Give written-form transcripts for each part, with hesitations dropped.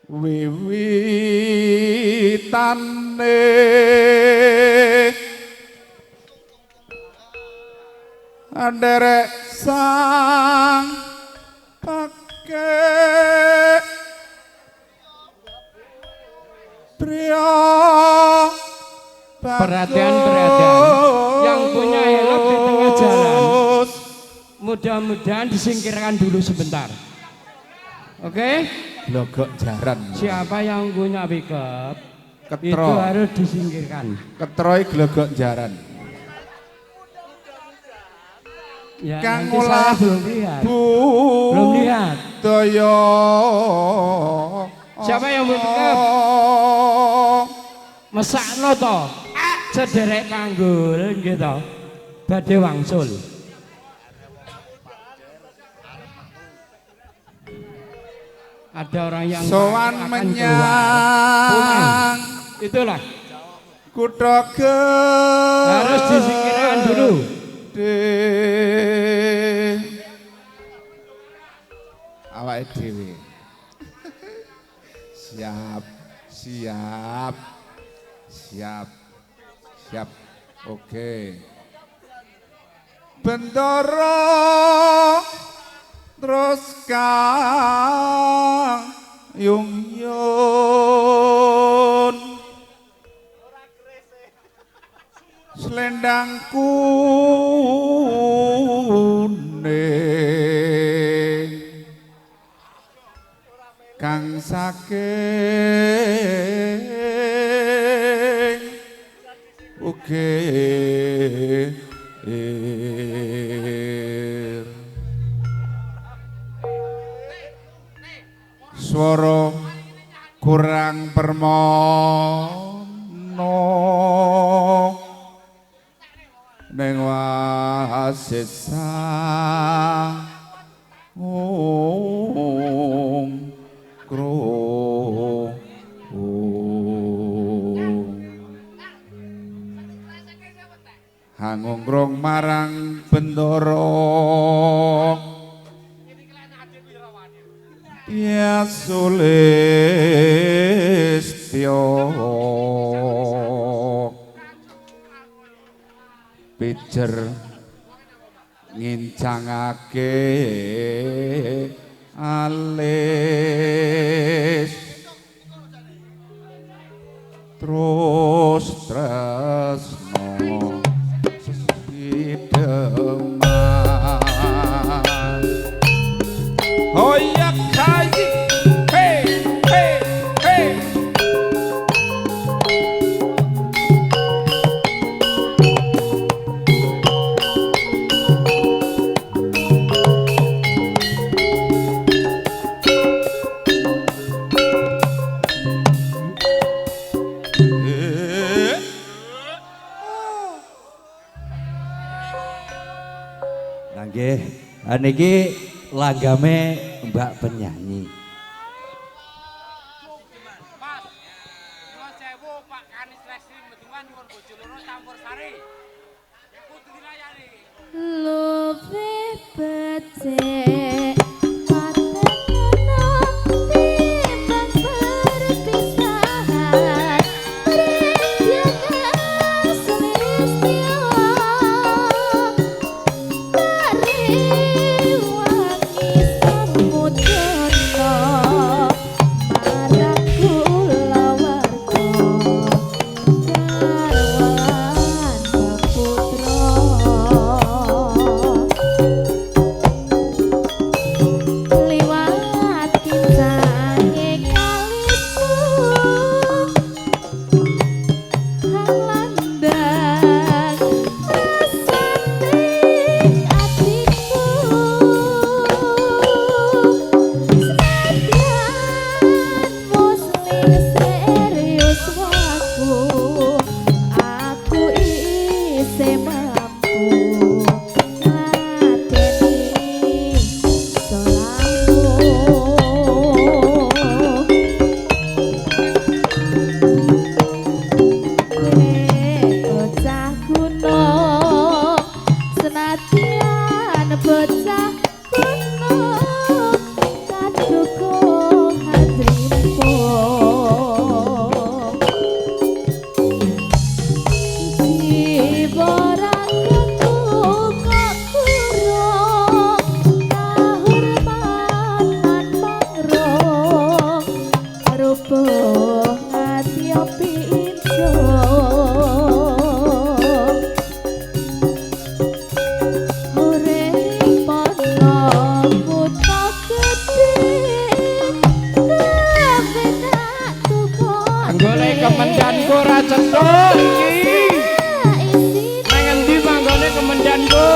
wiwitane anderek sang pakai pria perhatian yang punya helm di tengah jalan mudah-mudahan disingkirkan dulu sebentar. Oke? Blogok jaran. Siapa yang punya pickup Ketro. itu harus disingkirkan. Ketroy glogok jaran. Ya, Kang nanti saya belum lihat. Belum lihat. Daya. Siapa yang punya pickup? Mesakno to. Sederek kanggul gitu. Badhe wangsul. Ada orang yang sowan menyang itulah kutha harus disingkirkan dulu. Awake dhewe. Siap, siap, siap, siap. Oke. Bendoro terus kang yung yun selendang kuning kang saking ukir swara kurang permono ning wasesa kro hangungkrung marang bendoro ya sulistyo pijer ngincangake alis terus tresno sesidheman hoyak kayi hey hey hey nggih niki langgame Mbak penyanyi. Luwih becik cetuk iki. Nang endi manggone kemendanku?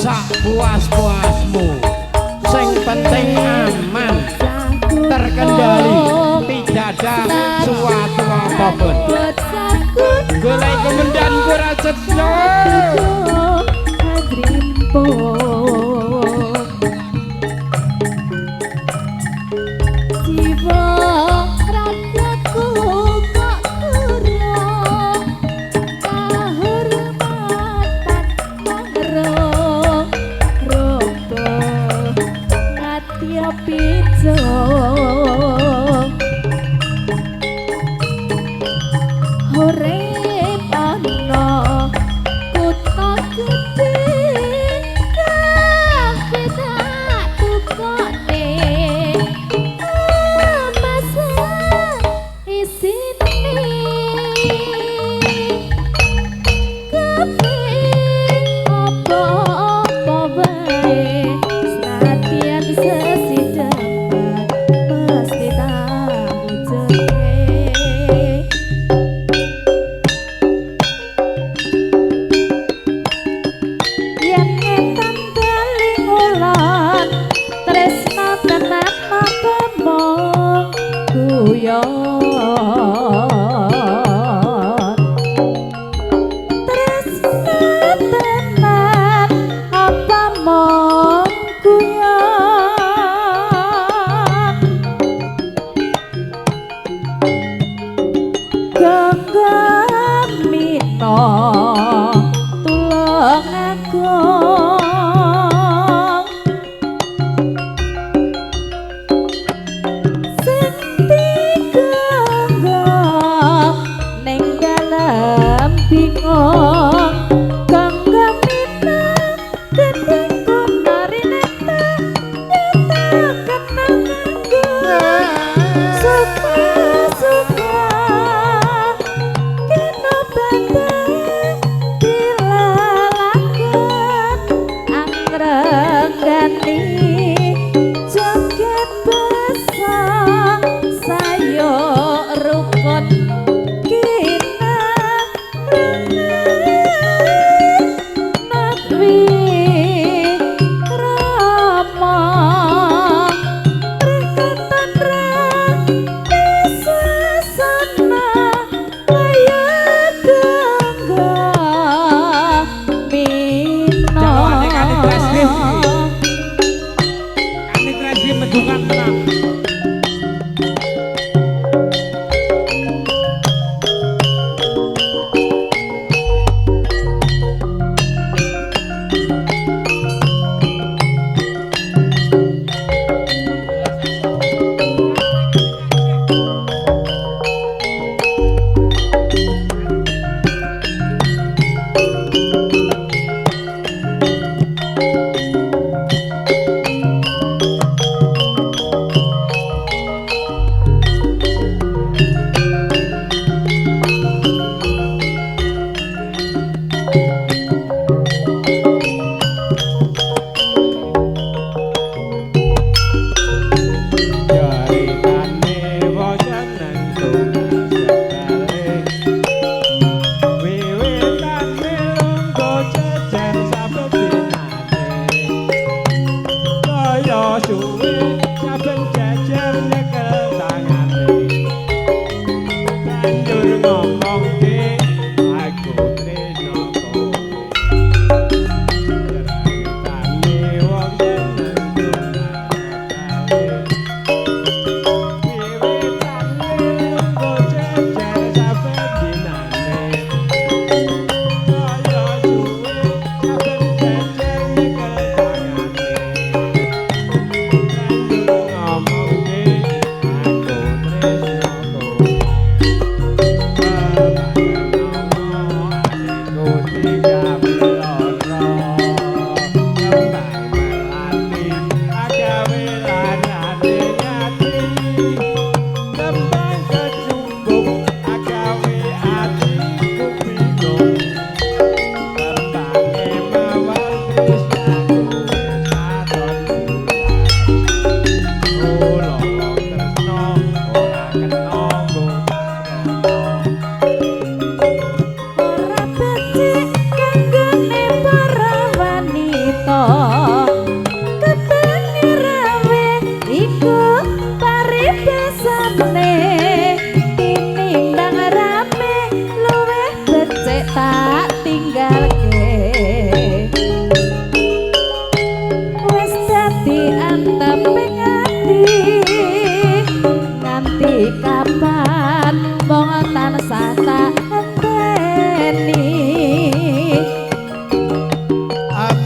Sak puas-puasmu, sing penting aman, terkendali, tidak ada suatu apapun. Golek kemendanku ra cetuk.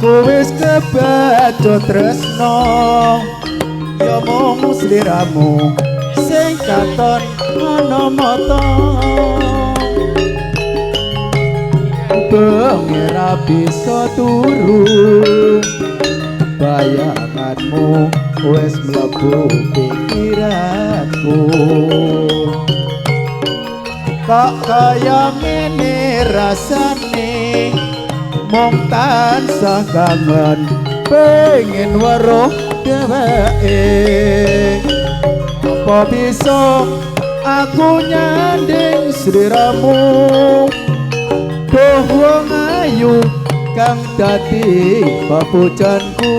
aku wis kebacut tresno ya mung sliramu sing katon ana mata bengi ra bisa turu bayanganmu wis mlebu pikiranku kok kaya ngene rasane mung tansah kangen pengen weruh dheweke apa bisa aku nyanding sliramu duh wong ayu kang dadi papujanku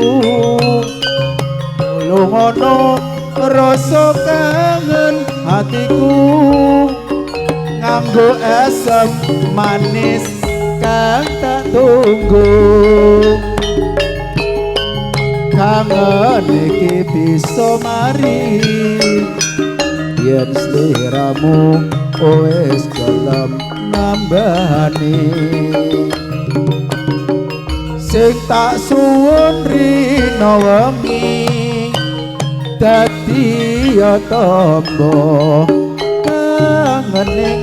lungono rasa kangen hatiku nganggo asam manis kang tak tunggu kangen iki bisa mari yen sliramu wis gelem nambani sing tak suwun rina wengi dadi ya tamba kangen ning